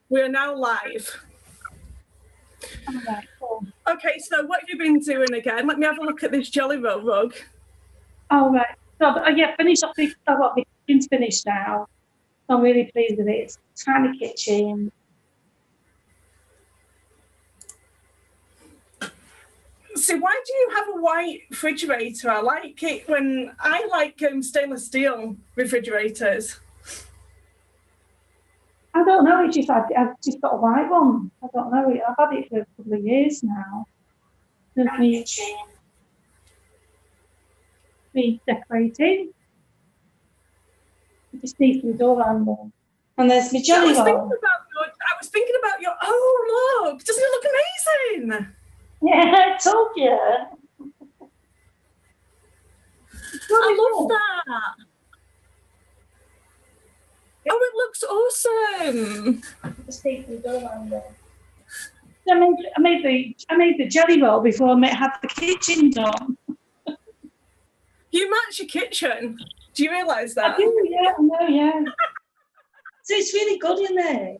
We are now live. All right, cool. Okay, so what have you been doing again? Let me have a look at this Jelly Roll rug. All right. So, finished up. I've got the kitchen's finished now. I'm really pleased with it. It's a tiny kitchen. So why do you have a white refrigerator? I like it when I like stainless steel refrigerators. I don't know. It's just I've just got a white one. I don't know. I've had it for a couple of years now. There's me decorating. It just needs to be door handle. And there's my jelly roll. I was thinking about your. Oh look! Doesn't it look amazing? Yeah, I told you. I love that. Oh, it looks awesome. Just needs to be door handle. I made the jelly roll before I had the kitchen done. You match your kitchen. Do you realise that? I do, yeah, I know, yeah. So it's really good in there.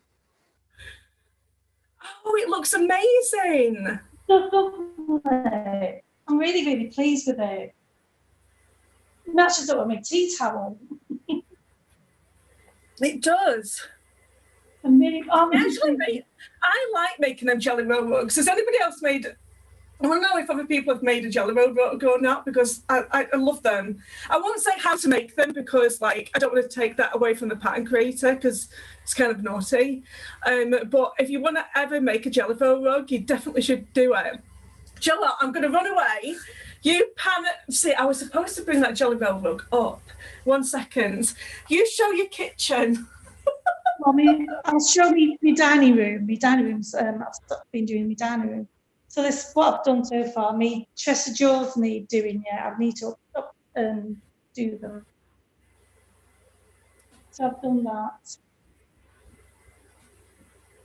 Oh, it looks amazing. I'm really, really pleased with it. It matches up with my tea towel. It does. Actually, I like making them Jelly Roll rugs. Has anybody else made? I don't know if other people have made a Jelly Roll rug or not, because I love them. I won't say how to make them because, like, I don't want to take that away from the pattern creator because it's kind of naughty. But if you want to ever make a Jelly Roll rug, you definitely should do it. Jello, I'm going to run away. You see, I was supposed to bring that Jelly Roll rug up. 1 second. You show your kitchen. I'll show me my dining room. My dining room's I've been doing my dining room. So this is what I've done so far. My Tresor drawers need doing yet. I need to do them. So I've done that.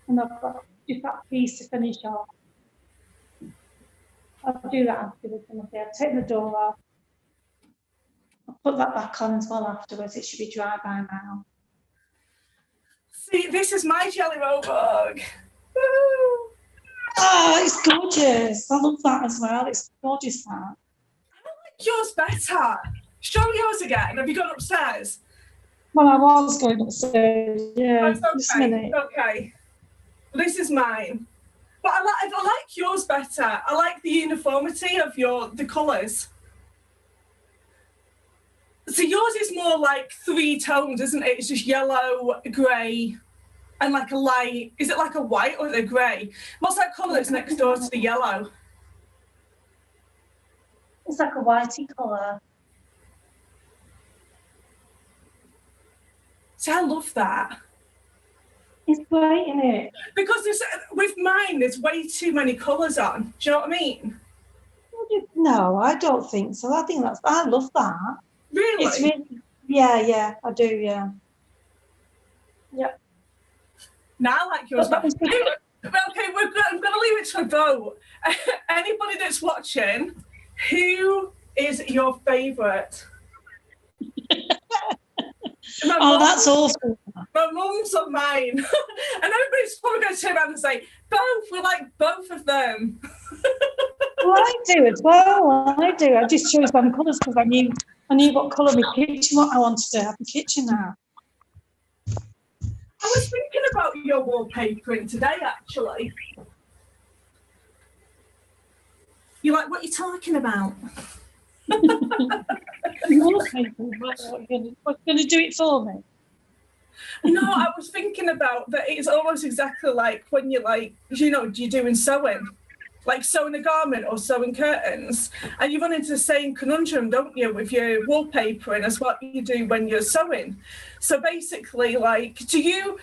And I've got just that piece to finish off. I'll do that afterwards. I'll take the door off. I'll put that back on as well afterwards. It should be dry by now. See, this is my Jelly Roll rug. Oh, it's gorgeous. I love that as well. It's gorgeous, that. I like yours better. Show yours again. Have you gone upstairs? Well, I was going upstairs. Yeah, okay. Just a minute. Okay. This is mine. But I like yours better. I like the uniformity of the colours. So yours is more like 3 tones, isn't it? It's just yellow, grey, and like a light. Is it like a white or a grey? What's that colour that's next door to the yellow? It's like a whitey colour. See, I love that. It's great, isn't it? Because with mine, there's way too many colours on. Do you know what I mean? No, I don't think so. I love that. Really? It's really, yeah, I do, yeah. Yep. Now I like yours. Okay, I'm going to leave it to a vote. Anybody that's watching, who is your favourite? That's awesome. My mum's on mine. And everybody's probably going to turn around and say, both, we like both of them. Well, I do as well. I do. I just chose one colours because I knew what colour my kitchen, what I wanted to have the kitchen now. I was thinking about your wallpapering today, actually. You're like, what are you talking about? Wallpaper, what's going to do it for me? No, I was thinking about that. It's almost exactly like when you're like, you're doing sewing, like sewing a garment or sewing curtains, and you run into the same conundrum, don't you, with your wallpapering as what you do when you're sewing. So basically, like, do you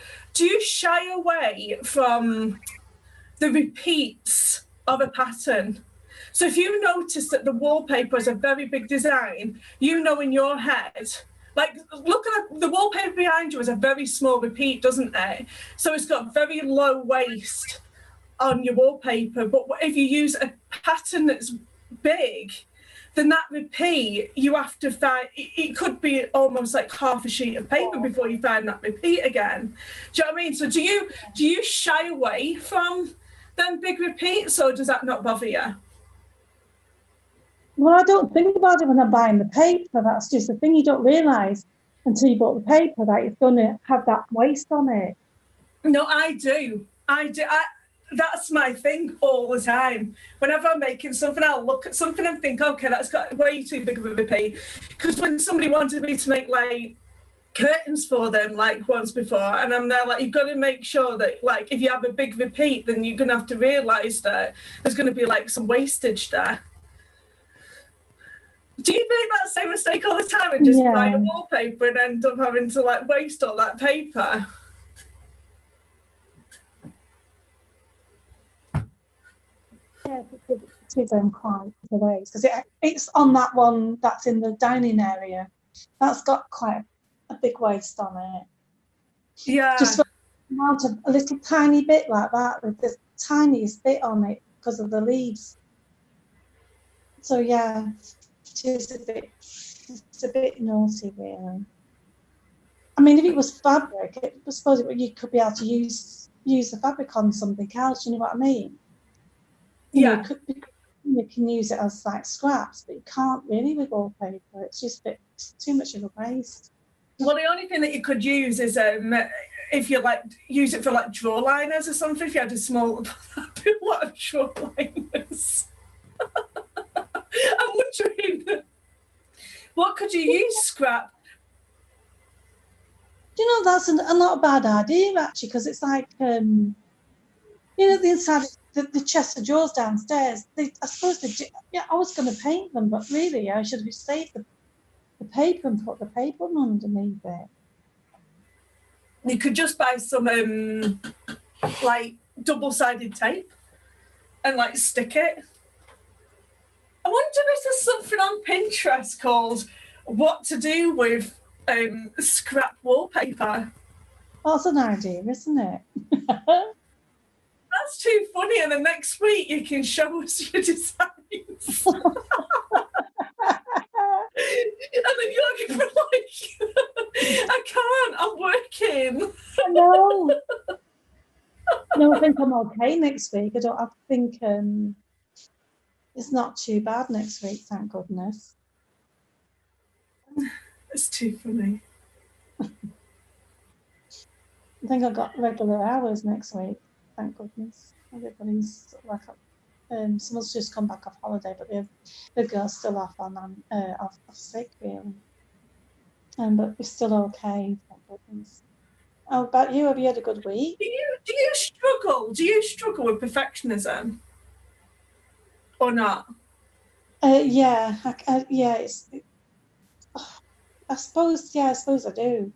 shy away from the repeats of a pattern? So if you notice that the wallpaper is a very big design, in your head, like, look at the wallpaper behind you is a very small repeat, doesn't it? So it's got very low waste on your wallpaper. But if you use a pattern that's big, then that repeat, you have to find, it could be almost like half a sheet of paper before you find that repeat again. Do you know what I mean? So do you shy away from them big repeats, or does that not bother you? Well, I don't think about it when I'm buying the paper. That's just the thing, you don't realise until you bought the paper that it's going to have that waste on it. No, I do. That's my thing all the time. Whenever I'm making something, I'll look at something and think, okay, that's got way too big of a repeat. Because when somebody wanted me to make like curtains for them like once before, and I'm there like, you've got to make sure that like if you have a big repeat, then you're going to have to realise that there's going to be like some wastage there. Do you make that same mistake all the time and just buy a wallpaper and end up having to like waste all that paper? Yeah, it is quite the waste, because it's on that one that's in the dining area. That's got quite a big waste on it. Yeah. Just for amount of a little tiny bit like that, with the tiniest bit on it because of the leaves. So yeah, it's a bit naughty, really. I mean, if it was fabric, I suppose you could be able to use the fabric on something else. You know what I mean? Yeah. You can use it as like scraps, but you can't really with wallpaper. It's just it's too much of a waste. Well, the only thing that you could use is if you like use it for like draw liners or something. If you had a small lot of draw liners. I'm wondering, what could you use scrap? You know, that's not a bad idea actually, because it's like the inside the chest of drawers downstairs. I suppose I was going to paint them, but really I should have saved the paper and put the paper underneath it. You could just buy some like double-sided tape and like stick it. I wonder if there's something on Pinterest called "What to Do with Scrap Wallpaper." That's an idea, isn't it? That's too funny. And then next week you can show us your designs. And then you're going to be like, I can't, I'm working. No. No, I think I'm okay next week. I think it's not too bad next week, thank goodness. It's too funny. I think I've got regular hours next week, thank goodness. Everybody's like, someone's just come back off holiday, but the girl's still off sick, really. But we're still okay, thank goodness. How about you? Have you had a good week? Do you struggle with perfectionism or not? Yeah, I suppose I do.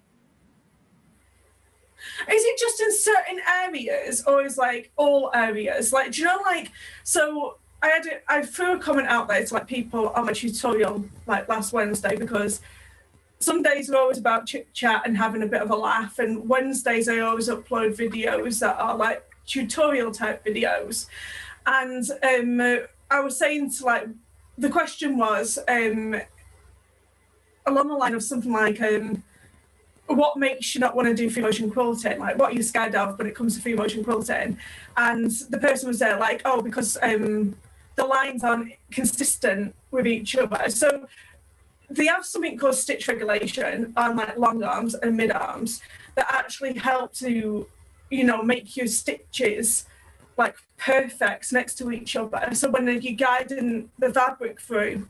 Is it just in certain areas, or is like all areas? Like, do you know, like, so I threw a comment out there to like people on my tutorial like last Wednesday, because some days are always about chit chat and having a bit of a laugh, and Wednesdays I always upload videos that are like tutorial type videos. And I was saying to like, the question was along the line of something like, what makes you not want to do free motion quilting? Like, what are you scared of when it comes to free motion quilting? And the person was there like, oh, because the lines aren't consistent with each other. So they have something called stitch regulation on like long arms and mid arms that actually help to, make your stitches like perfect next to each other. So when you're guiding the fabric through,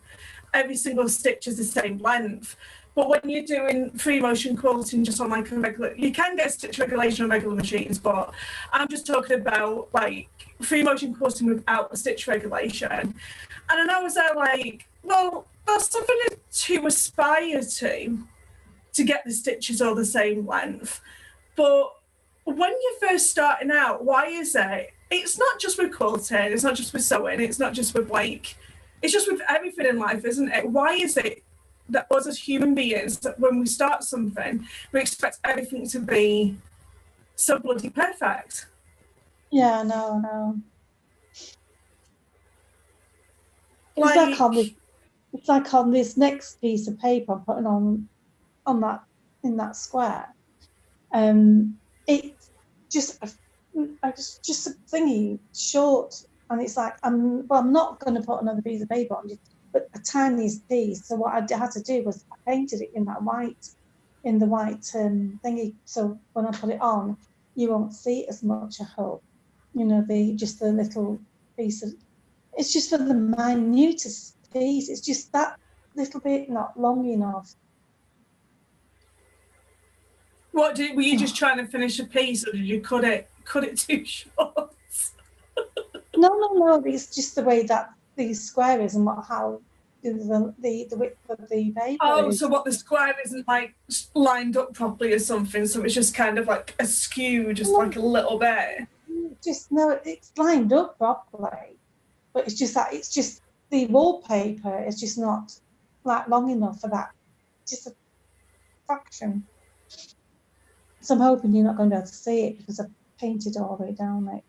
every single stitch is the same length. But when you're doing free motion quilting just on like a regular, you can get stitch regulation on regular machines, but I'm just talking about like free motion quilting without the stitch regulation. And then I was there like, well, that's something to aspire to get the stitches all the same length. But when you're first starting out, why is it? It's not just with quilting, it's not just with sewing, it's not just with like, it's just with everything in life, isn't it? Why is it that us as human beings, that when we start something, we expect everything to be so bloody perfect? Yeah, no. Like, it's like on this next piece of paper I'm putting on that, in that square. It's just just a thingy short, and it's like I'm not going to put another piece of paper on, but a tiniest piece. So what I had to do was I painted it in that white, thingy. So when I put it on, you won't see it as much. I hope, the little piece of. It's just for the minutest piece. It's just that little bit not long enough. Were you just trying to finish a piece, or did you cut it too short? No. It's just the way that the square is and how the width of the paper Oh, is. so what, the square isn't like lined up properly or something, so it's just kind of like askew, just like a little bit. It's lined up properly, but it's just the wallpaper is just not like long enough for that, just a fraction. So I'm hoping you're not going to be able to see it because I've painted all the way down it.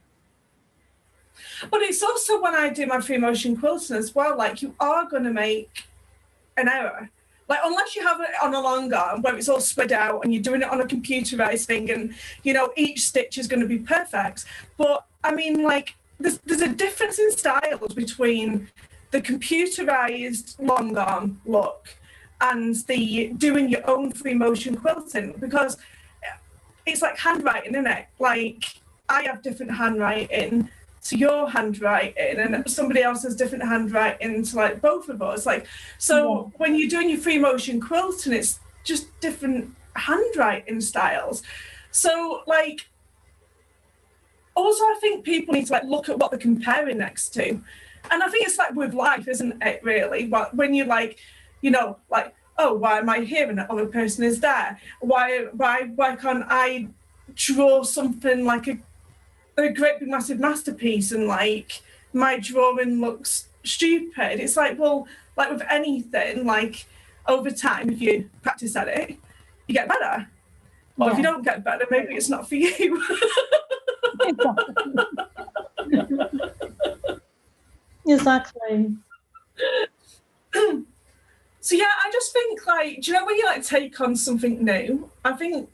But it's also when I do my free motion quilting as well, like you are going to make an error. Like, unless you have it on a long arm where it's all spread out and you're doing it on a computerized thing and, each stitch is going to be perfect. But, I mean, like, there's a difference in styles between the computerized long arm look and the doing your own free motion quilting, because it's like handwriting, isn't it? Like, I have different handwriting to your handwriting, and somebody else has different handwriting to like both of us. Like, so when you're doing your free motion quilting, it's just different handwriting styles. So like, also I think people need to like look at what they're comparing next to. And I think it's like with life, isn't it, really? When you're like, like, oh, why am I here and the other person is there? Why can't I draw something like a great big massive masterpiece and like my drawing looks stupid? It's like, well, like with anything, like over time, if you practice at it, you get better. Or if you don't get better, maybe it's not for you. Exactly. So yeah, I just think like, do you know when you like take on something new? I think,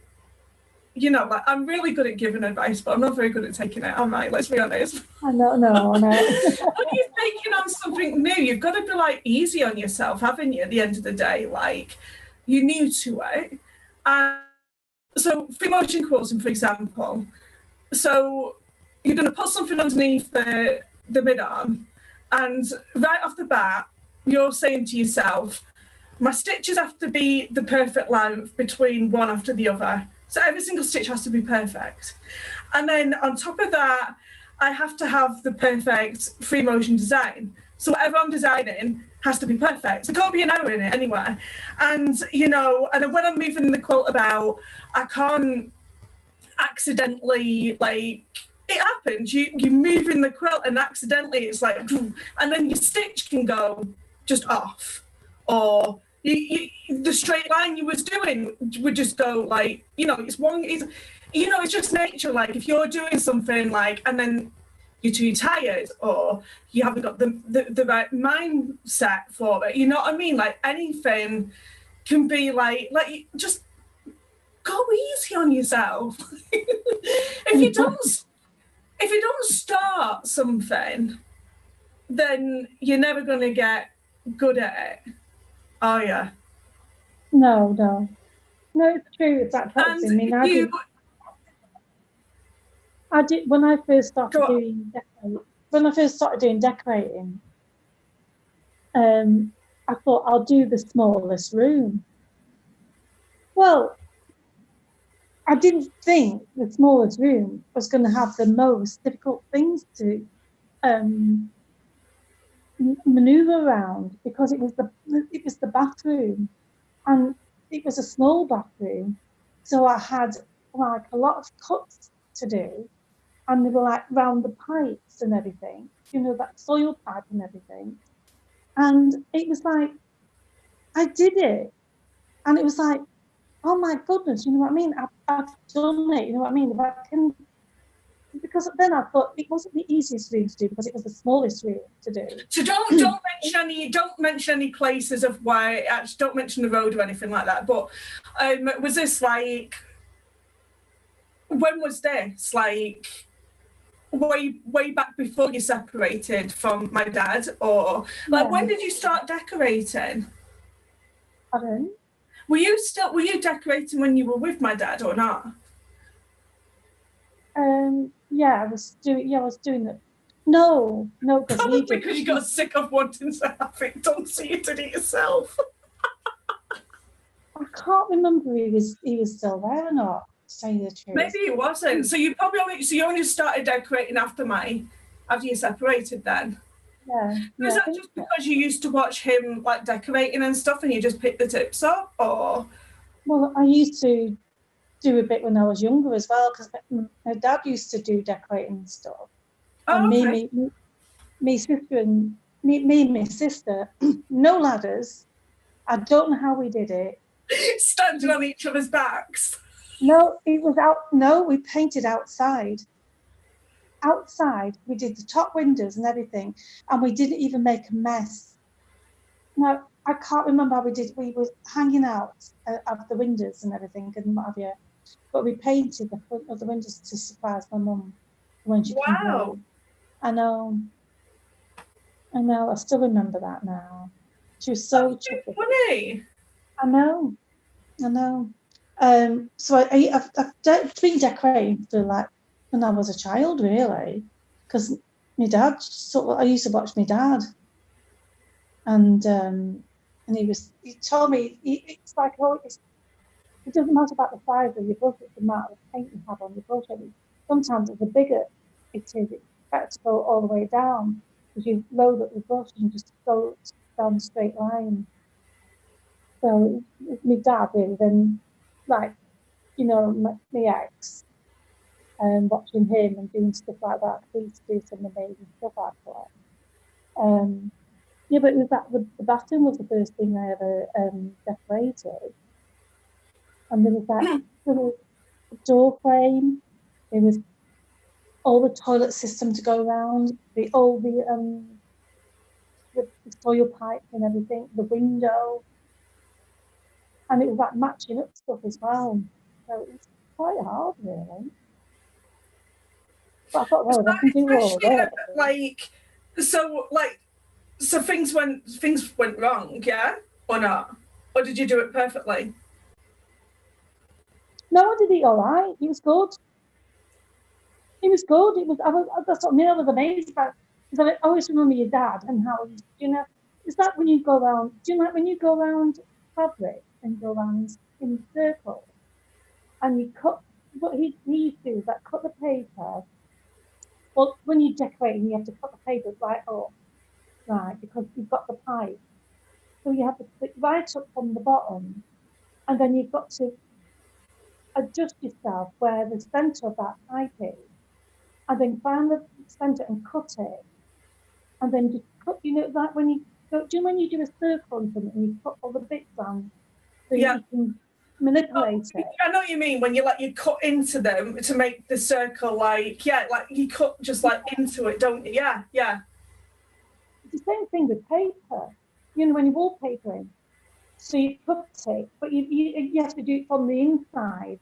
like I'm really good at giving advice, but I'm not very good at taking it, am I? Let's be honest. I know. When you're taking on something new, you've got to be like easy on yourself, haven't you? At the end of the day, like you're new to it. And so free motion quilting, for example, so you're going to put something underneath the mid-arm, and right off the bat, you're saying to yourself, my stitches have to be the perfect length between one after the other. So every single stitch has to be perfect. And then on top of that, I have to have the perfect free motion design. So whatever I'm designing has to be perfect. There can't be an error in it anywhere. And, and then when I'm moving the quilt about, I can't accidentally, like, it happens. You move in the quilt and accidentally it's like, and then your stitch can go just off. Or the straight line you was doing would just go like, it's just nature. Like if you're doing something like, and then you're too tired or you haven't got the right mindset for it, you know what I mean? Like anything can be like just go easy on yourself. If you don't start something, then you're never going to get good at it. Oh yeah. No, it's true. It's that practicing. I mean, I did when I first started doing decorating. I thought I'll do the smallest room. Well, I didn't think the smallest room was going to have the most difficult things to maneuver around, because it was the bathroom, and it was a small bathroom, so I had like a lot of cuts to do, and they were like round the pipes and everything, that soil pipe and everything, and it was like I did it, and it was like, oh my goodness, you know what I mean? I've done it, you know what I mean? If I can, because then I thought it wasn't the easiest room to do because it was the smallest room to do. So don't mention any places of why. Actually, don't mention the road or anything like that. But was this like? When was this? Like way back before you separated from my dad, or like when did you start decorating? Pardon? Were you decorating when you were with my dad or not? Yeah, I was doing it. No, Probably because you got sick of wanting to have it done, so you did it yourself. I can't remember he was still there or not, to tell you the truth. Maybe it wasn't. So you only started decorating after you separated then. Yeah. Was that just because you used to watch him like decorating and stuff and you just picked the tips up, or? Well, I used to do a bit when I was younger as well, because my dad used to do decorating and stuff. Oh, and okay. me and my sister, no ladders. I don't know how we did it. Standing on each other's backs. No, it was out. No, we painted outside. Outside, we did the top windows and everything, and we didn't even make a mess. No, I can't remember how we did. We were hanging out of the windows and everything and what have you. But we painted the front of the windows to surprise my mum when she came home. I know. I still remember that now. She was so chuffed. Funny. I know. So I've been decorating for like when I was a child, really, because my dad. I used to watch my dad, and he told me it's like it doesn't matter about the size of your brush, it's the amount of paint you have on your brush. Sometimes the bigger it is, it's better to go all the way down because you load up the brush and just go down the straight line. So it's my dad really, then like, my ex, watching him and doing stuff like that. He used to do some amazing stuff actually. Yeah, but it was the bathroom was the first thing I ever decorated. And there was that little door frame. There was all the toilet system to go around, the soil pipe and everything, the window. And it was like matching up stuff as well. So it was quite hard, really. But I thought, well, I can do all of it. So things went wrong, yeah, or not, or did you do it perfectly? No, I did it all right. It was good. That's what I was amazed about. Because I always remember your dad and how it's like when you go around. Do you know, like when you go around fabric and go around in circles, and you cut? What he used to do is like cut the paper. Well, when you're decorating, you have to cut the paper right up, right, because you've got the pipe. So you have to put right up from the bottom, and then you've got to adjust yourself where the centre of that pipe is, and then find the centre and cut it, and then just cut. Like when you do a circle and something, and you cut all the bits on, so you can manipulate it. I know what you mean when you cut into them to make the circle, like you cut just like into it, don't you? Yeah. It's the same thing with paper. When you're wallpapering, so you cut it, but you have to do it from the inside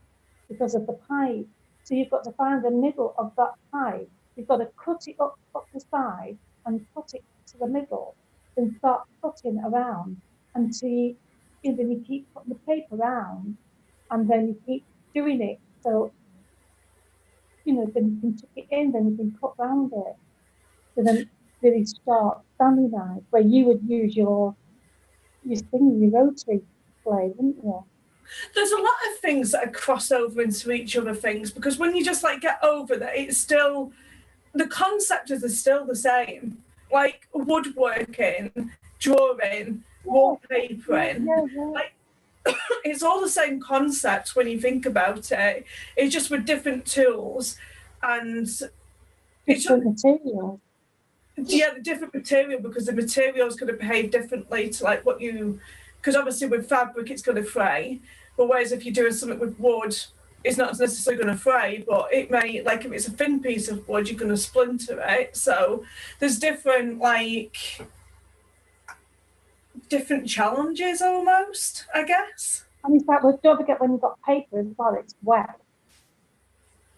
because of the pipe. So you've got to find the middle of that pipe. You've got to cut it up the side and cut it to the middle, then start cutting around until then you keep putting the paper around, and then you keep doing it. So then you can tuck it in, then you can cut around it. So then really sharp standing knife where you would use your rotary blade, wouldn't you? There's a lot of things that are cross over into each other things, because when you just get over that, it's still, the concept is still the same. Like woodworking, drawing, wallpapering. Yeah. It's all the same concept when you think about it. It's just with different tools and different materials. Yeah, the different material, because the material is going to behave differently to because obviously with fabric it's going to fray, but whereas if you're doing something with wood it's not necessarily going to fray, but it may, like if it's a thin piece of wood, you're going to splinter it. So there's different challenges almost, I guess. And in fact, don't forget when you've got paper as well, it's wet.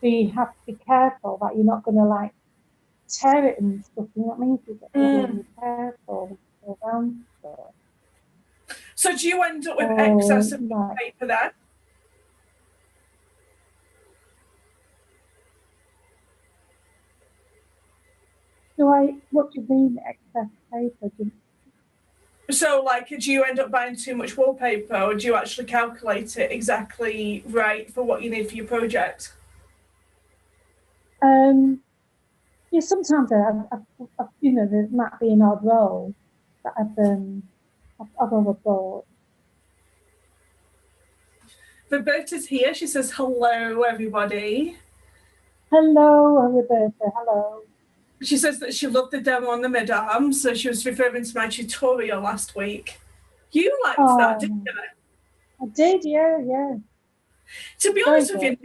So you have to be careful that you're not going to like tear it and stuff. You know what I mean? So you've got to be careful around stuff. So do you end up with excess of paper then? What do you mean excess paper? So, like, do you end up buying too much wallpaper, or do you actually calculate it exactly right for what you need for your project? Yeah, sometimes I've you know, there might be an odd roll that I've overthought. Roberta's here. She says, hello, everybody. Hello, Roberta. Hello. She says that she loved the demo on the mid-arm, so she was referring to my tutorial last week. You liked that, didn't you? I did, yeah. To be honest with you,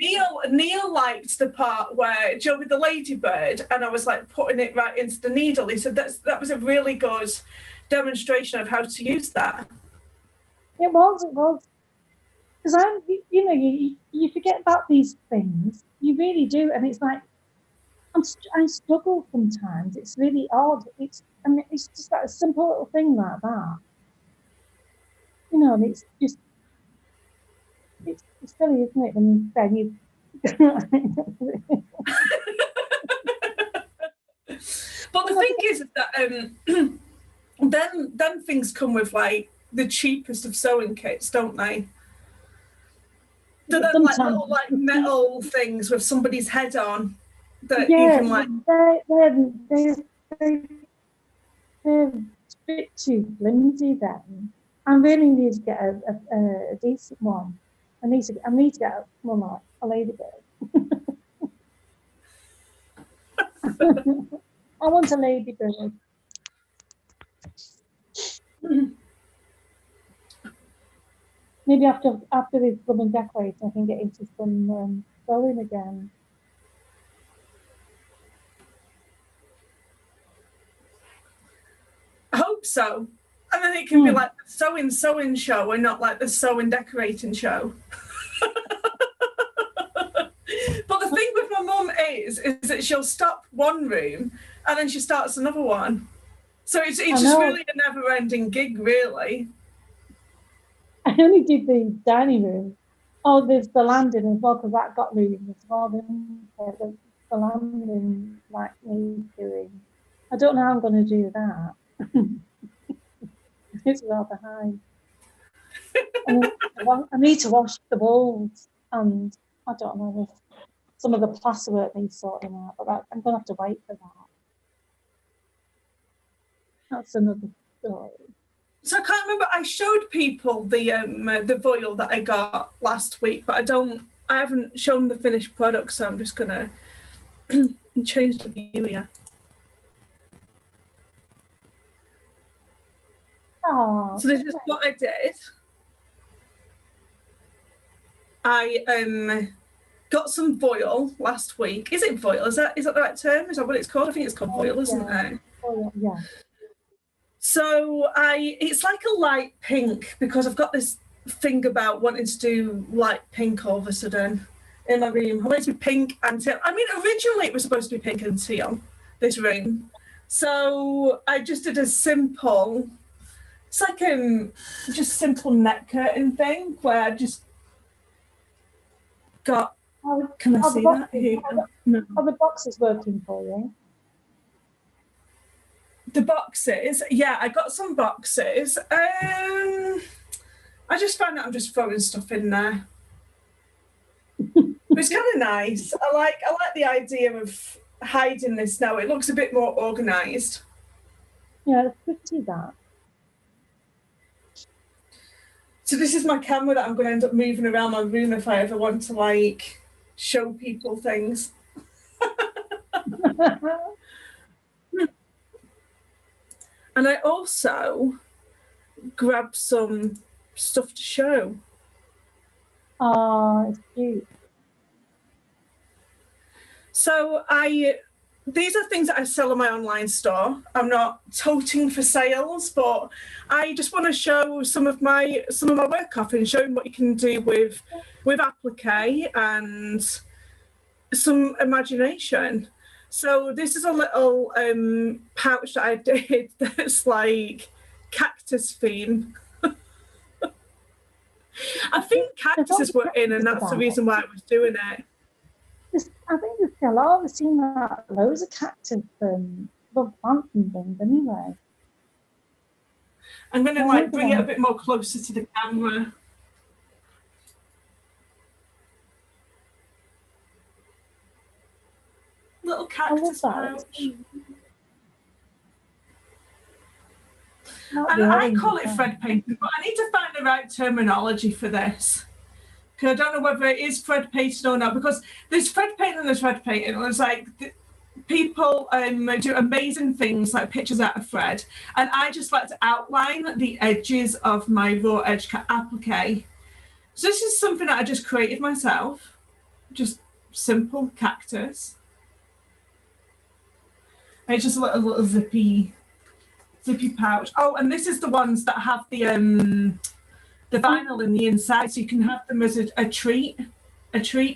Neil liked the part where Joe with the ladybird, and I was like putting it right into the needle. He said that was a really good demonstration of how to use that. It was. Because you forget about these things. You really do, and it's like I struggle sometimes. It's really odd. It's just like a simple little thing like that. You know, and it's just it's silly, isn't it? When you But the thing is that then things come with like the cheapest of sewing kits, don't they? They're then like little like metal things with somebody's head on that you can like. They're a bit too flimsy then. I really need to get a decent one. I need to get one like a ladybird. I want a ladybird. Maybe after this blooming decorate, I can get into some sewing again. I hope so. And then it can be like the sewing show and not like the sewing decorating show. But the thing with my mum is that she'll stop one room and then she starts another one. So it's just really a never-ending gig, really. I only did the dining room. Oh, there's the landing as well, because that got room as well. The landing, like me doing. I don't know how I'm going to do that. It's rather high. I need to wash the walls, and I don't know if some of the plasterwork needs sorting out, but I'm going to have to wait for that. That's another story. So I can't remember. I showed people the foil that I got last week, but I haven't shown the finished product, so I'm just gonna change the view here. Oh, so this is what I did. I got some foil last week. Is it foil? Is that the right term? Is that what it's called? I think it's called foil, isn't it? Oh, yeah. So it's like a light pink, because I've got this thing about wanting to do light pink all of a sudden in my room. I want it to be pink and teal. I mean, originally it was supposed to be pink and teal, this room. So I just did a simple, it's like just simple net curtain thing where I just got, can I see that? Here. No. Are the boxes working for you? The boxes, yeah, I got some boxes. I just found that I'm just throwing stuff in there. It's kind of nice. I like the idea of hiding this now. It looks a bit more organised. Yeah, it's pretty that. So this is my camera that I'm going to end up moving around my room if I ever want to like show people things. And I also grabbed some stuff to show. Oh, it's cute. So these are things that I sell on my online store. I'm not toting for sales, but I just want to show some of my work off and showing what you can do with applique and some imagination. So this is a little pouch that I did that's like cactus theme. I think cactuses were in, and that's the reason why I was doing it. I think there's still I've seen that loads of cactus plants and things anyway. I'm going to like bring it a bit more closer to the camera. Little cactus pouch. And I call it thread painting, but I need to find the right terminology for this. Because I don't know whether it is thread painting or not, because there's thread painting and there's thread painting. It's like people do amazing things like pictures out of thread, and I just like to outline the edges of my raw edge applique. So this is something that I just created myself, just simple cactus. And it's just a little zippy pouch. Oh, and this is the ones that have the vinyl in the inside, so you can have them as a treat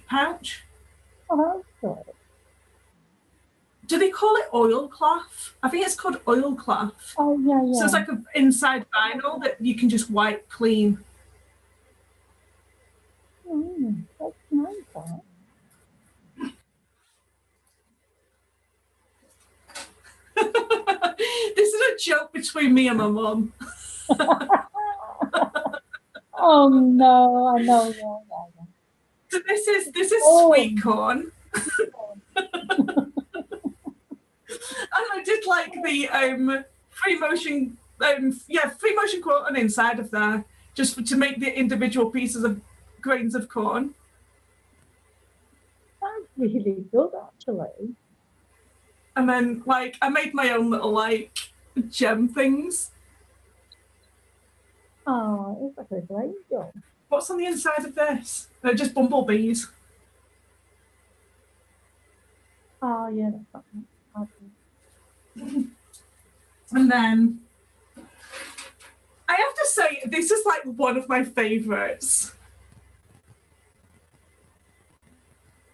pouch. Oh, that's good. Do they call it oilcloth? I think it's called oilcloth. Oh, yeah, yeah. So it's like an inside vinyl that you can just wipe clean. That's nice, that. This is a joke between me and my mum. Oh no, I know. So this is sweet corn. And I did like the free motion corn on inside of there, just to make the individual pieces of grains of corn. That's really good, actually. And then like I made my own little like gem things. Oh, it's like a great job. What's on the inside of this? They're just bumblebees. Oh yeah, that's not okay. And then I have to say, this is like one of my favorites.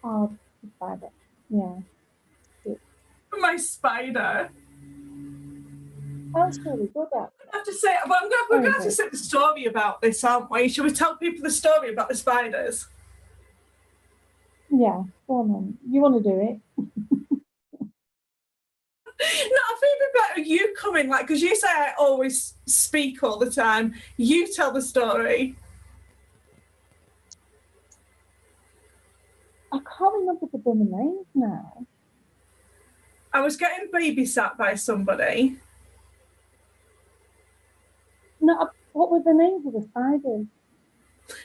Oh, the spider. Yeah. My spider. That's really good, actually. I have to say, well, we're going to have to say the story about this, aren't we? Should we tell people the story about the spiders? Yeah, go on then. You want to do it? No, I think it'd be better you come in, like, because you say I always speak all the time. You tell the story. I can't remember the woman's names now. I was getting babysat by somebody. No, what were the names of the spiders?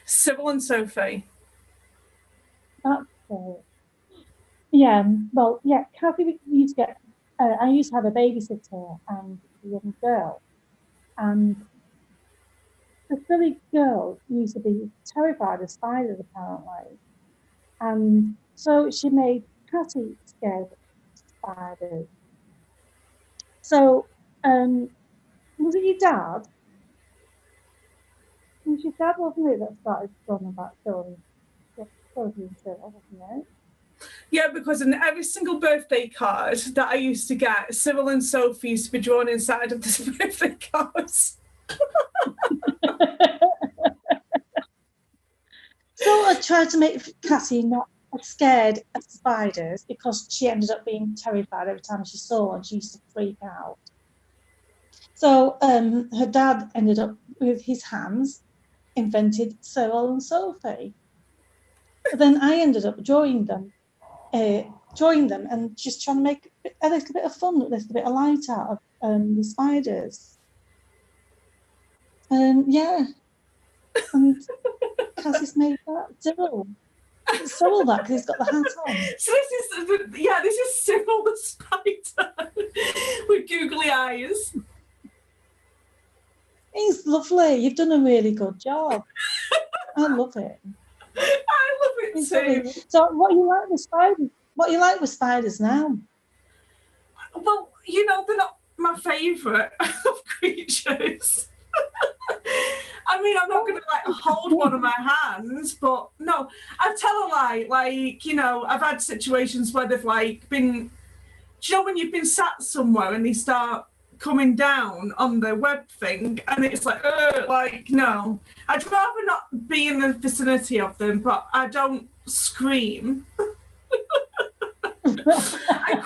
Sybil and Sophie. That's it. Yeah, well, yeah, Kathy used to get, I used to have a babysitter and a young girl, and the silly girl used to be terrified of spiders, apparently. And so she made Katty scared of spiders. So, was it your dad? It was your dad, wasn't it, that started talking about stories and stuff, wasn't it? Yeah, because in every single birthday card that I used to get, Cyril and Sophie used to be drawn inside of the birthday cards. So I tried to make Cassie not scared of spiders because she ended up being terrified every time she saw one. She used to freak out. So her dad ended up with his hands invented Cyril and Sophie. But then I ended up drawing them and just trying to make a little bit of fun, a little bit of light out of the spiders. Yeah. And Cassie's made that Cyril. Cyril that because he's got the hat on. So this is Cyril the spider with googly eyes. He's lovely. You've done a really good job. I love it. I love it too. So what you like the spiders? What you like with spiders now? Well, you know, they're not my favourite of creatures. I mean, I'm not going to like hold one in my hands, but no, I tell a lie. Like, you know, I've had situations where they've like been, do you know, when you've been sat somewhere and they start coming down on the web thing and it's like no, I'd rather not be in the vicinity of them, but I don't scream. I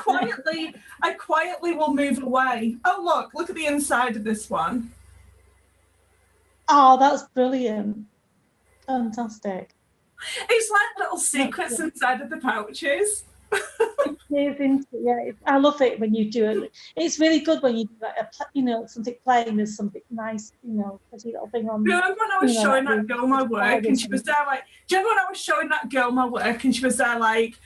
quietly will move away. Oh, look at the inside of this one. Oh, that's brilliant. Fantastic. It's like little secrets inside of the pouches. I love it when you do it. It's really good when you do like something playing. There's something nice, pretty little thing on. Do you remember when I was showing that girl my work and she was there like, do you remember when I was showing that girl my work and she was there like,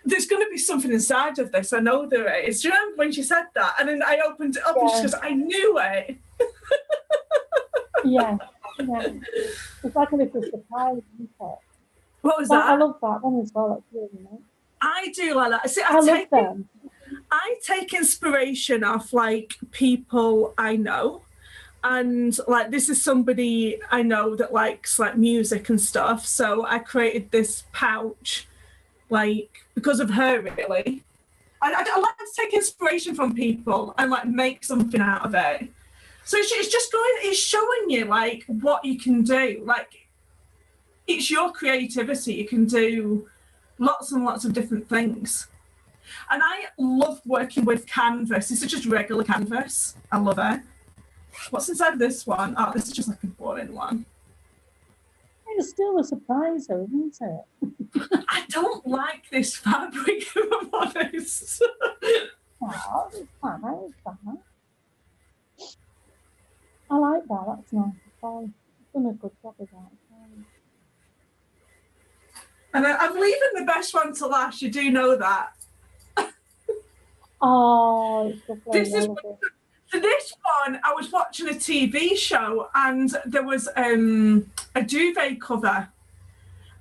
there's going to be something inside of this. I know there is. Do you remember when she said that? And then I opened it up and she goes, I knew it. Yeah. It's like a little surprise, isn't it? What was that? I love that one as well. That's really nice. I do like that. See, I love them. I take inspiration off like people I know. And like this is somebody I know that likes like music and stuff. So I created this pouch like because of her really. I like to take inspiration from people and like make something out of it. So it's showing you like what you can do. Like it's your creativity. You can do lots and lots of different things. And I love working with canvas. This is just regular canvas. I love it. What's inside this one? Oh, this is just like a boring one. It's still a surprise, though, isn't it? I don't like this fabric, if I'm honest. Oh, it's fine. I like that. That's nice. You've done a good job with that. And I'm leaving the best one to last. You do know that. Oh, it's lovely. For this one, I was watching a TV show and there was a duvet cover.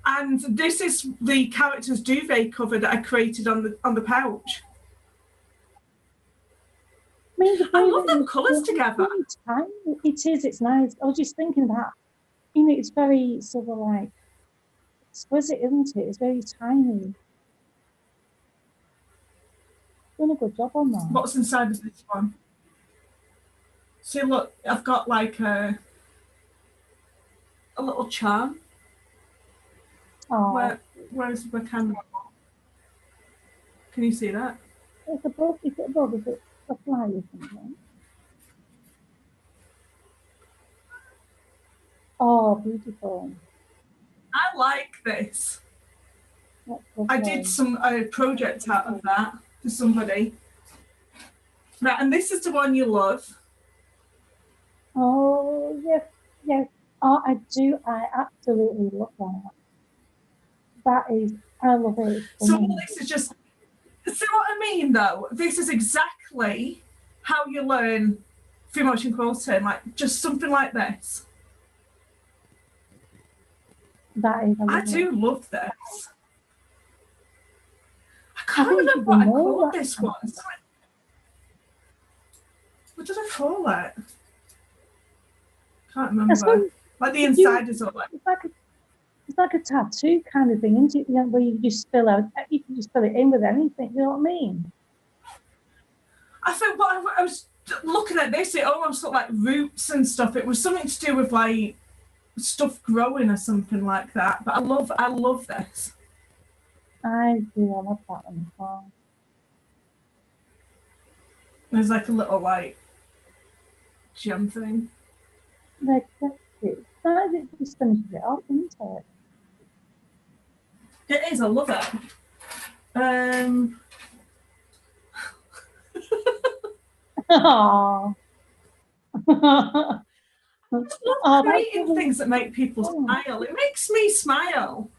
And this is the character's duvet cover that I created on the pouch. I love them colours together. It is, it's nice. I was just thinking that, it's very sort of like exquisite, isn't it? It's very tiny. Done a good job on that. What's inside of this one? See, look, I've got like a little charm. Oh. Where's the camera? Can you see that? It's above. Is it above? Is it a fly or something? Oh, beautiful. I like this. I did some project out of that for somebody. Right, and this is the one you love. Oh, yes. Oh, I do. I absolutely love that. I love it. So this is just, see what I mean though? This is exactly how you learn free motion quilting, like just something like this. I do love this. I can't remember what I called this one. What did I call it? Can't remember. Like the inside is all like. It's like a tattoo kind of thing, isn't it? Where you just fill it in with anything. You know what I mean? I think I was looking at this, it almost looked like roots and stuff. It was something to do with like stuff growing or something like that. But I love this. I do. I love that one as well. There's like a little like gem thing. That's cute. It just finishes it off, isn't it? It is. I love it. Aww. I love creating things that make people smile. It makes me smile.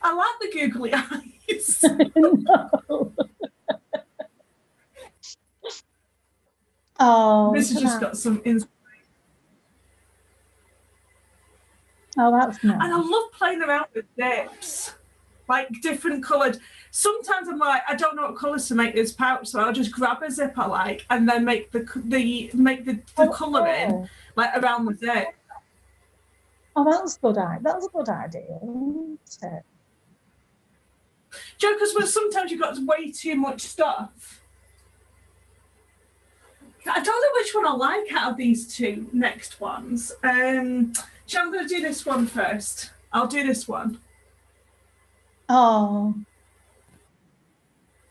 I like the googly eyes. No. Oh, this has just got some inspiration. Oh, that's And I nice. love playing around with dips, like different coloured. Sometimes I'm like, I don't know what colours to make this pouch, so I'll just grab a zip I like and then make the colouring like around the zip. Oh, that's good. That's a good idea, isn't it? Do you know, because sometimes you've got way too much stuff. I don't know which one I like out of these two next ones. So I'm going to do this one first. I'll do this one. Oh,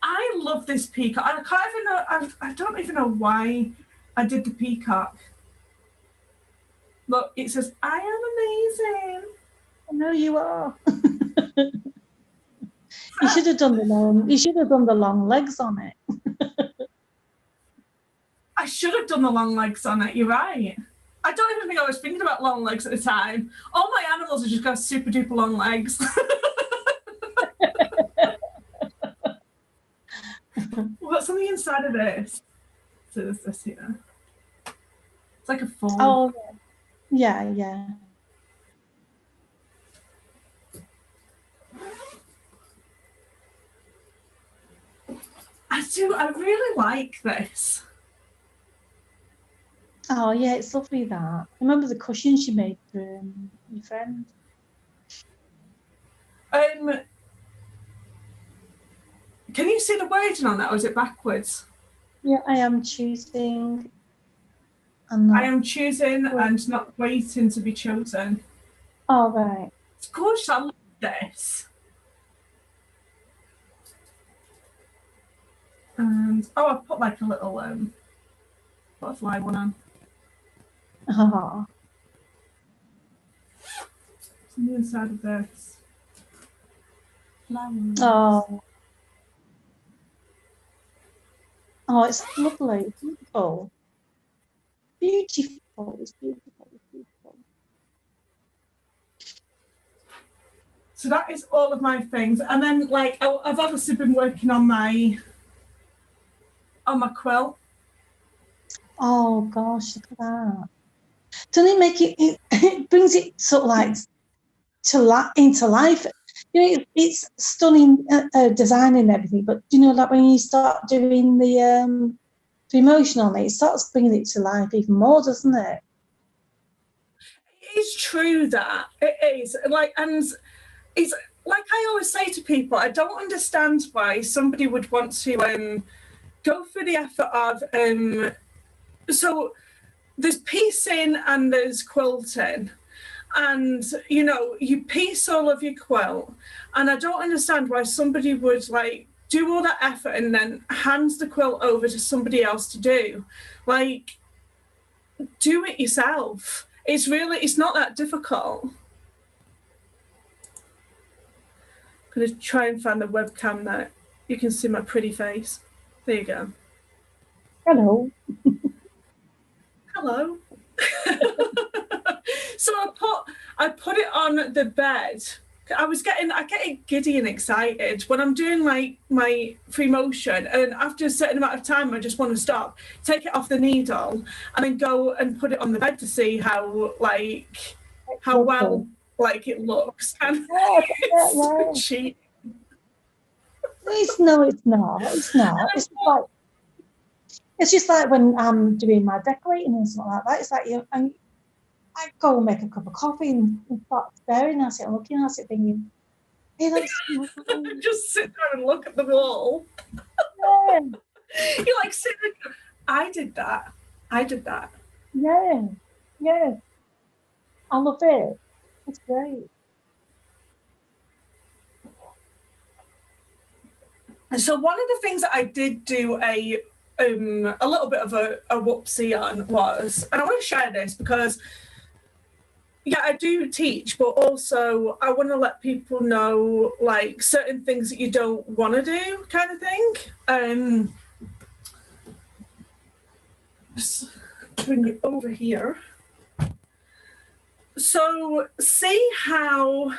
I love this peacock. I can't even know. I don't even know why I did the peacock. Look, it says, "I am amazing." I know you are. You should have done the long. You should have done the long legs on it. I should have done the long legs on it. You're right. I don't even think I was thinking about long legs at the time. All my animals have just got super duper long legs. We've got something inside of this. So there's this here. It's like a fold. Oh, yeah, yeah. I really like this. Oh, yeah, it's lovely that. I remember the cushions you made for your friend. Can you see the wording on that, or is it backwards? Yeah, I am choosing. I am choosing and not waiting to be chosen. Oh, right. It's gorgeous. I love this. And I put like a little butterfly one on. Oh, It's on the inside of this. Flowers. oh. Oh, it's lovely. It's beautiful. Beautiful. It's beautiful. It's beautiful. So that is all of my things. And then like I've obviously been working on my quilt. Oh gosh, look at that. Doesn't it make it brings it sort of like into life. You know, it's stunning design and everything, but you know, like when you start doing the emotion on it, it starts bringing it to life even more, doesn't it? It's true that it is like, and it's like I always say to people, I don't understand why somebody would want to go through the effort of so there's piecing and there's quilting, and you know, you piece all of your quilt, and I don't understand why somebody would like do all that effort and then hands the quilt over to somebody else to do. Like, do it yourself. It's not that difficult. I'm going to try and find the webcam that you can see my pretty face. There you go. Hello. Hello. So I put it on the bed. I get giddy and excited when I'm doing like my free motion, and after a certain amount of time I just want to stop, take it off the needle, and then go and put it on the bed to see how well like it looks. And it's so cheap. It's not. It's not. It's just like when I'm doing my decorating and stuff like that. It's like I go and make a cup of coffee and start staring at it and looking at it, thinking, "Hey, that's just sit there and look at the wall." Yeah. You like sit there. I did that. Yeah. I love it. It's great. And so one of the things that I did do a little bit of a whoopsie on was, and I want to share this because yeah, I do teach, but also I want to let people know like certain things that you don't want to do, kind of thing. Just bring it over here. So see how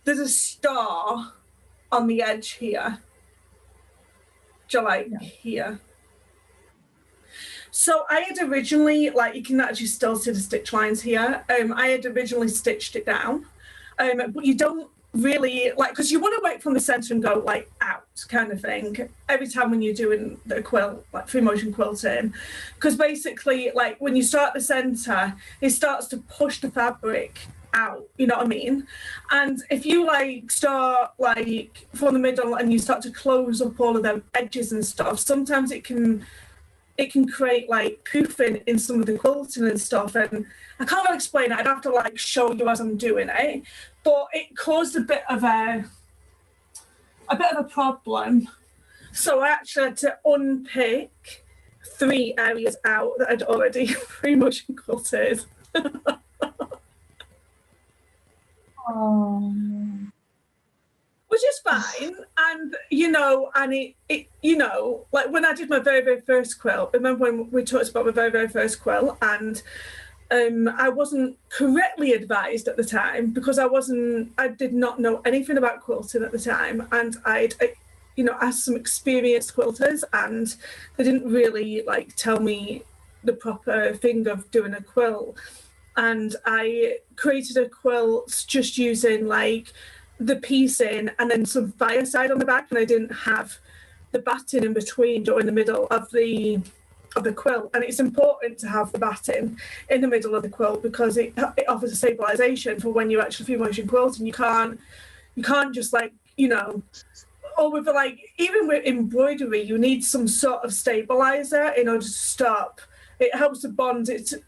there's a star on the edge here, here. So I had originally, like, you can actually still see the stitch lines here. I had originally stitched it down, but you don't really, like, because you want to work from the center and go, like, out kind of thing every time when you're doing the quilt, like free motion quilting. Because basically, like, when you start the center, it starts to push the fabric out, you know what I mean? And if you like start like from the middle and you start to close up all of them edges and stuff, sometimes it can create like poofing in some of the quilting and stuff. And I can't really explain it. I'd have to like show you as I'm doing it, but it caused a bit of a problem. So I actually had to unpick 3 areas out that I'd already free motion quilted. Oh, Which is fine, and you know, and it you know, like when I did my very, very first quilt, remember when we talked about my very, very first quilt, and I wasn't correctly advised at the time because I did not know anything about quilting at the time, and I'd you know, asked some experienced quilters, and they didn't really like tell me the proper thing of doing a quilt. And I created a quilt just using like the piecing and then some fireside on the back, and I didn't have the batting in between or in the middle of the quilt. And it's important to have the batting in the middle of the quilt because it offers a stabilization for when you actually free motion quilting. You can't just like, you know, or with like even with embroidery, you need some sort of stabilizer in order to stop. It helps to bond it to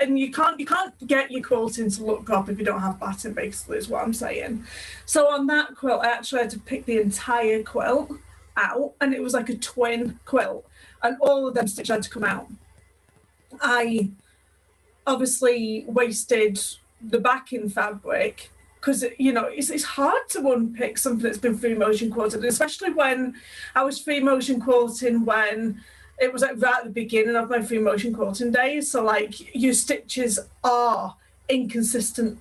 and you can't get your quilting to look proper if you don't have batting, basically, is what I'm saying. So on that quilt, I actually had to pick the entire quilt out, and it was like a twin quilt, and all of them stitches had to come out. I obviously wasted the backing fabric because, you know, it's hard to unpick something that's been free motion quilted, especially when I was free motion quilting when it was like right at the beginning of my free motion quilting days. So like your stitches are inconsistent,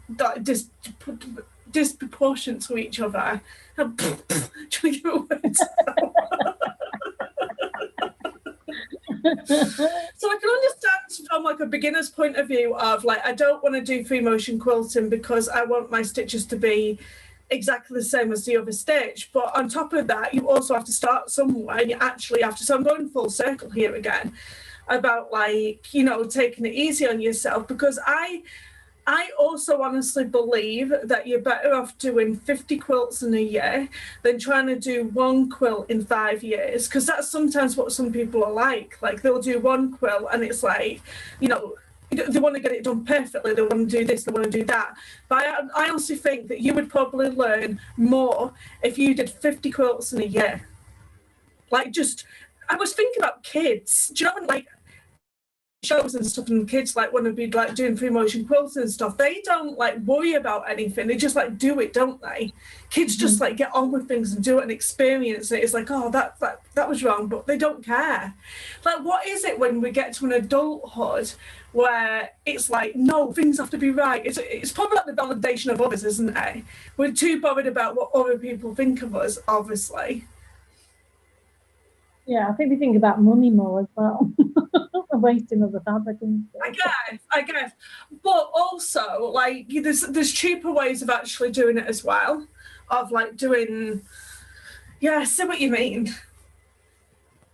disproportionate to each other. I'm trying to give it words. So I can understand from like a beginner's point of view of like, I don't want to do free motion quilting because I want my stitches to be exactly the same as the other stitch. But on top of that, you also have to start somewhere, and you actually have to, so I'm going full circle here again about like, you know, taking it easy on yourself, because I also honestly believe that you're better off doing 50 quilts in a year than trying to do 1 quilt in 5 years, because that's sometimes what some people are like they'll do 1 quilt and it's like, you know, they want to get it done perfectly, they want to do this, they want to do that. But I honestly think that you would probably learn more if you did 50 quilts in a year. Like, just, I was thinking about kids. Do you know when, like, shows and stuff, and kids like want to be like doing free motion quilting and stuff, they don't like worry about anything, they just like do it, don't they? Kids just like get on with things and do it and experience it. It's like, oh, that was wrong, but they don't care. Like, what is it when we get to an adulthood where it's like, no, things have to be right? It's probably like the validation of others, isn't it? We're too bothered about what other people think of us, obviously. yeah, I think we think about money more as well. Wasting of the fabric and stuff. I guess. But also, like, there's cheaper ways of actually doing it as well. Of like doing, yeah, I see what you mean.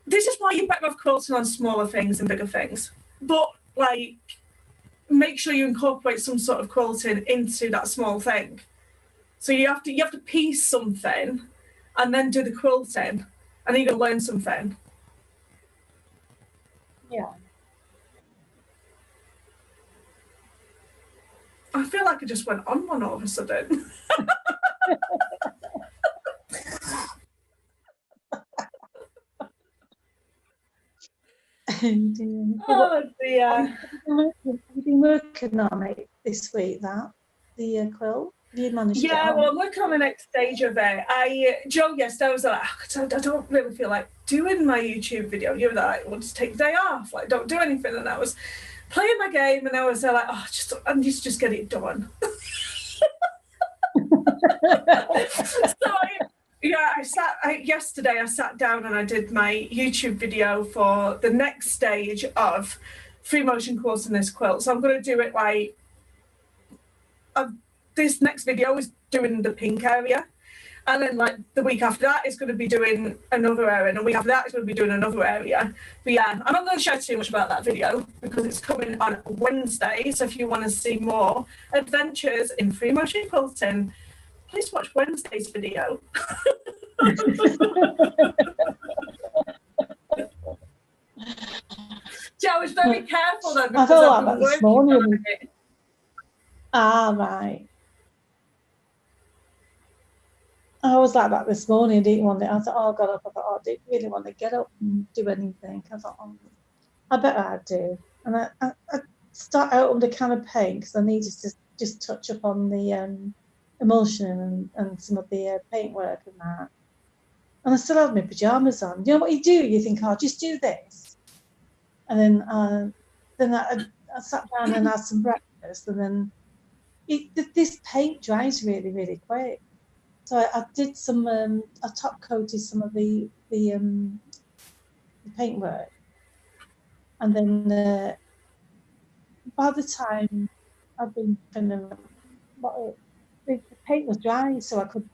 This is why you're better off quilting on smaller things and bigger things. But like, make sure you incorporate some sort of quilting into that small thing. So you have to piece something and then do the quilting, and then you're gonna learn something. Yeah. I feel like I just went on one all of a sudden. Oh dear. Have you been working on it this week, the quilt? Have you managed to get Yeah, on? well, I'm working on the next stage of it. Joe, yesterday I was like, I don't really feel like doing my YouTube video. You were like, well, just take the day off, like don't do anything. And I was playing my game, and I was like, oh, I need to just get it done. So I yesterday I sat down and I did my YouTube video for the next stage of free motion quilting this quilt. So I'm going to do it like, this next video is doing the pink area. And then like the week after that is going to be doing another area, and the week after that is going to be doing another area. But yeah, I'm not going to share too much about that video because it's coming on Wednesday. So if you want to see more adventures in free motion quilting, please watch Wednesday's video. Yeah, I was very careful then because thought I've about been this working on morning. it. Right. I was like that this morning. I didn't want it. I thought, oh, I got up. I thought, oh, I didn't really want to get up and do anything. I thought, oh, I bet I do. And I start out with a can of paint because I needed to just touch up on the emulsion and some of the paintwork and that. And I still had my pajamas on. You know what you do? You think, oh, just do this. And then I sat down and had some breakfast, and then this paint dries really, really quick. So I did some, I top coated some of the paintwork, and then by the time I'd been kind of, the paint was dry, so I could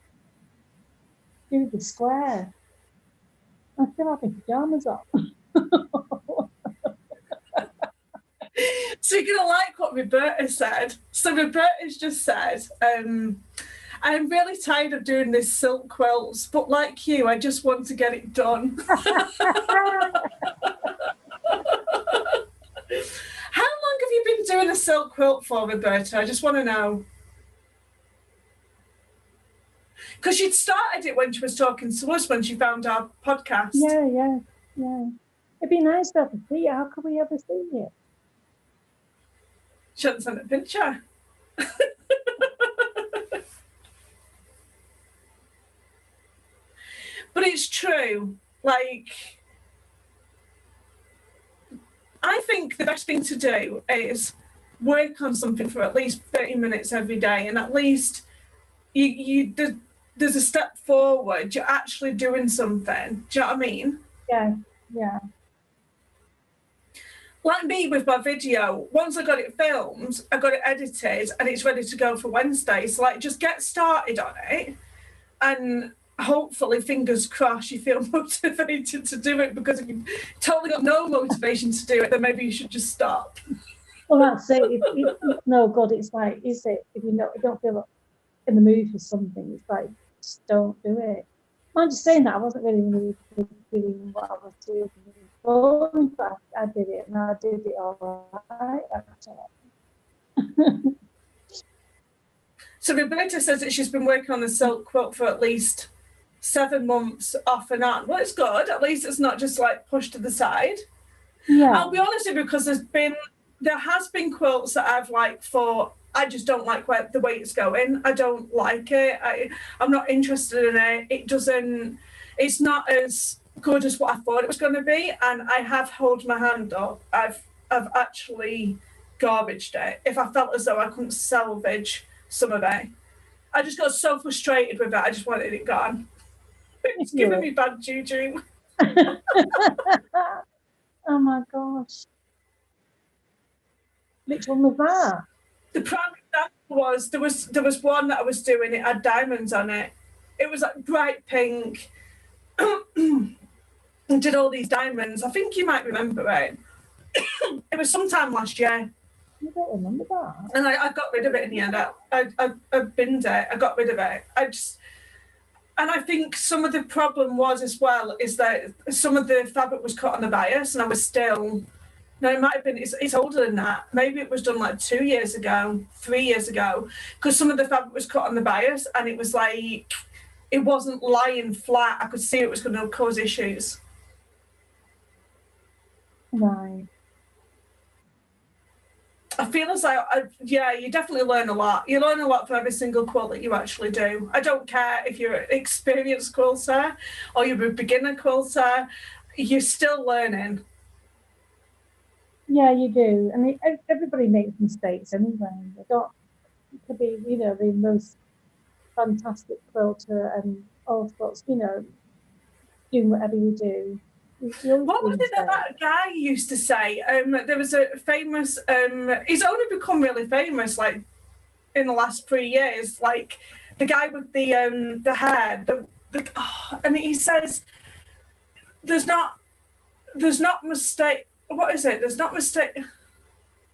do the square. I still have my pajamas on. So you're going to like what Roberta said. So Roberta's just said, I'm really tired of doing this silk quilts, but like you, I just want to get it done. How long have you been doing a silk quilt for, Roberta? I just want to know. Because she'd started it when she was talking to us when she found our podcast. Yeah. It'd be nice to have to see it. How could we ever see it? She hadn't sent a picture. But it's true. Like, I think the best thing to do is work on something for at least 30 minutes every day, and at least there's a step forward. You're actually doing something. Do you know what I mean? Yeah. Like me with my video, once I got it filmed, I got it edited, and it's ready to go for Wednesday. So like, just get started on it, and hopefully, fingers crossed, you feel motivated to do it, because if you've totally got no motivation to do it, then maybe you should just stop. Well, that's it. It's no good. It's like, is it? If you don't feel in the mood for something, it's like, just don't do it. I'm just saying that I wasn't really doing what I was doing. But in fact, I did it, and I did it all right, actually. So Roberta says that she's been working on the silk quilt for at least 7 months off and on. Well, it's good. At least it's not just like pushed to the side. Yeah. I'll be honest with you, because there has been quilts that I've like thought, I just don't like the way it's going. I don't like it. I'm not interested in it. It's not as good as what I thought it was going to be. And I have held my hand up. I've actually garbaged it. If I felt as though I couldn't salvage some of it, I just got so frustrated with it. I just wanted it gone. It's giving me bad juju. Oh my gosh. Which one was that? The prime example was there was one that I was doing. It had diamonds on it. It was like bright pink. And did all these diamonds. I think you might remember it. It was sometime last year. I don't remember that. And I got rid of it in the end. I binned it. I got rid of it. And I think some of the problem was as well is that some of the fabric was cut on the bias, and I was still. No, it might have been. It's older than that. Maybe it was done like 2 years ago, 3 years ago, because some of the fabric was cut on the bias, and it was like it wasn't lying flat. I could see it was going to cause issues. Right. I feel as though, you definitely learn a lot. You learn a lot from every single quilt that you actually do. I don't care if you're an experienced quilter or you're a beginner quilter, you're still learning. Yeah, you do. I mean, everybody makes mistakes anyway. They don't. It could be, the most fantastic quilter and all sorts. doing whatever you do. What was it that guy used to say? There was a famous, he's only become really famous like in the last 3 years, like the guy with the hair, and he says, there's not mistake, what is it? There's not mistake,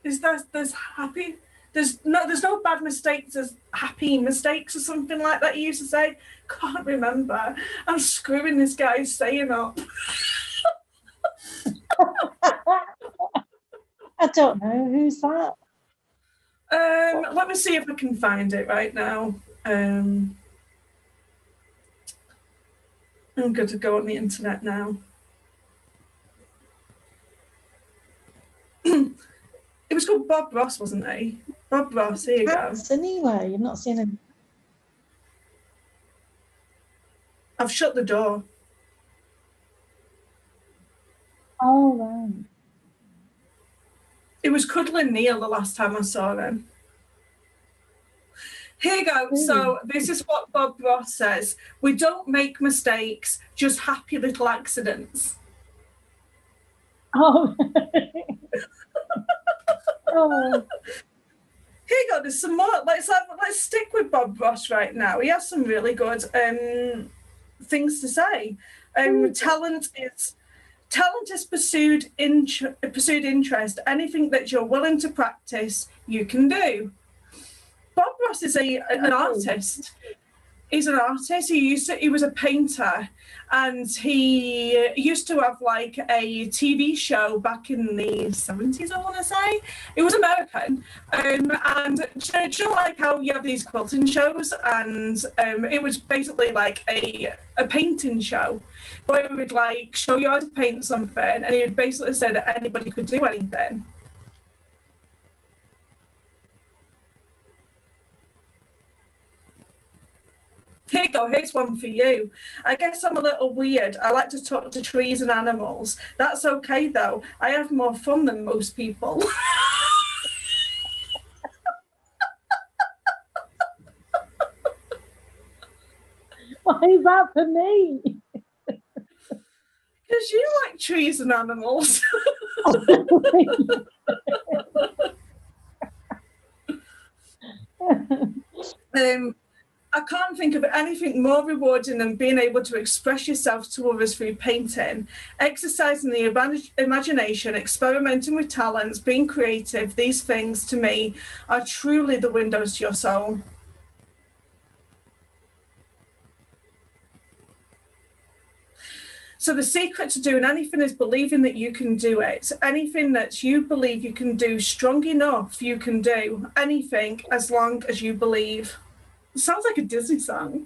there's happy, there's no bad mistakes, there's happy mistakes or something like that he used to say. Can't remember. I'm screwing this guy saying up. I don't know, who's that? Let me see if I can find it right now. I'm going to go on the internet now. It was called Bob Ross, wasn't he? Bob Ross, here you go. Anyway, you've not seen him. I've shut the door. Oh, right. It was Cuddling Neil the last time I saw him. Here you go. So this is what Bob Ross says. We don't make mistakes, just happy little accidents. Oh. Oh. Here you go. There's some more. Let's stick with Bob Ross right now. He has some really good things to say. Talent is pursued interest. Anything that you're willing to practice, you can do. Bob Ross is an artist. He's an artist. He was a painter, and he used to have like a TV show back in the 70s, I want to say. It was American. And do you know like how you have these quilting shows, and it was basically like a painting show where it would like show you how to paint something, and he would basically say that anybody could do anything. Here you go, here's one for you. I guess I'm a little weird. I like to talk to trees and animals. That's okay though. I have more fun than most people. Why is that for me? Because you like trees and animals. I can't think of anything more rewarding than being able to express yourself to others through painting, exercising the imagination, experimenting with talents, being creative. These things, to me, are truly the windows to your soul. So the secret to doing anything is believing that you can do it. Anything that you believe you can do strong enough, you can do anything as long as you believe. It sounds like a Disney song.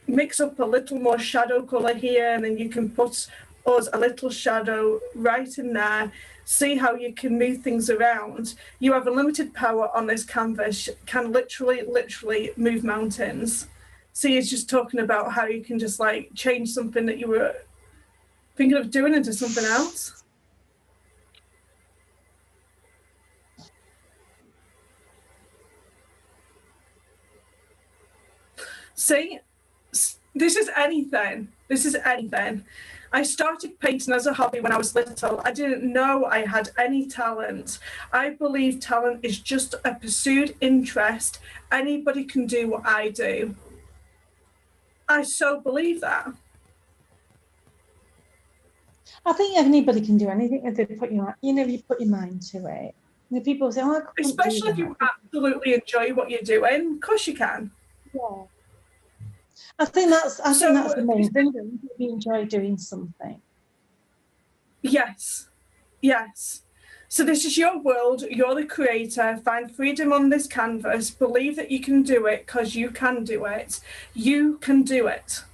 Mix up a little more shadow colour here, and then you can put us a little shadow right in there. See how you can move things around. You have unlimited power on this canvas, can literally move mountains. See, he's just talking about how you can just like change something that you were thinking of doing into something else. See, this is anything. This is anything. I started painting as a hobby when I was little. I didn't know I had any talent. I believe talent is just a pursued interest. Anybody can do what I do. I so believe that. I think anybody can do anything if they put you put your mind to it. And people say, "Oh, I couldn't especially if you absolutely enjoy what you're doing." Of course, you can. Yeah. I think that's the main thing, that you enjoy doing something. Yes. So this is your world, you're the creator, find freedom on this canvas, believe that you can do it because you can do it. You can do it.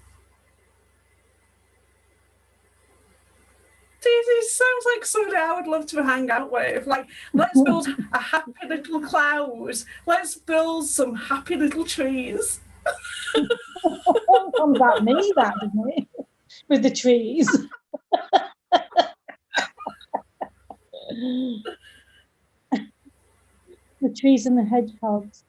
It sounds like somebody I would love to hang out with. Like, let's build a happy little cloud. Let's build some happy little trees. Comes at me, that, doesn't it? With the trees. The trees and the hedgehogs.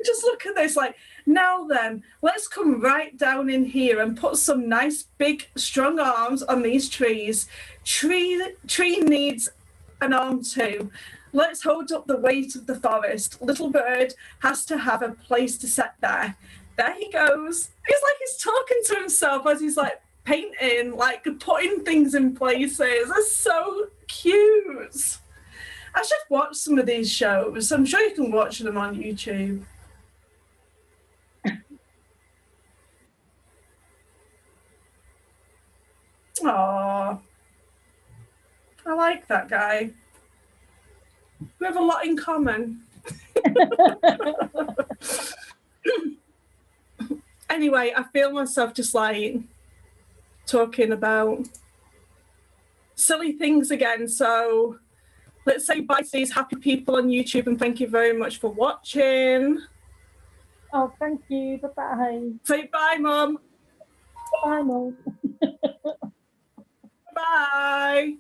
Just look at this, like, now then, let's come right down in here and put some nice, big, strong arms on these trees. Tree needs an arm too. Let's hold up the weight of the forest. Little bird has to have a place to set there. There he goes. It's like he's talking to himself as he's like painting, like putting things in places. It's so cute. I should watch some of these shows. I'm sure you can watch them on YouTube. Aww. I like that guy. We have a lot in common. Anyway, I feel myself just like talking about silly things again. So let's say bye to these happy people on YouTube and thank you very much for watching. Oh, thank you. Bye-bye. Say bye, Mum. Bye, Mum. Bye.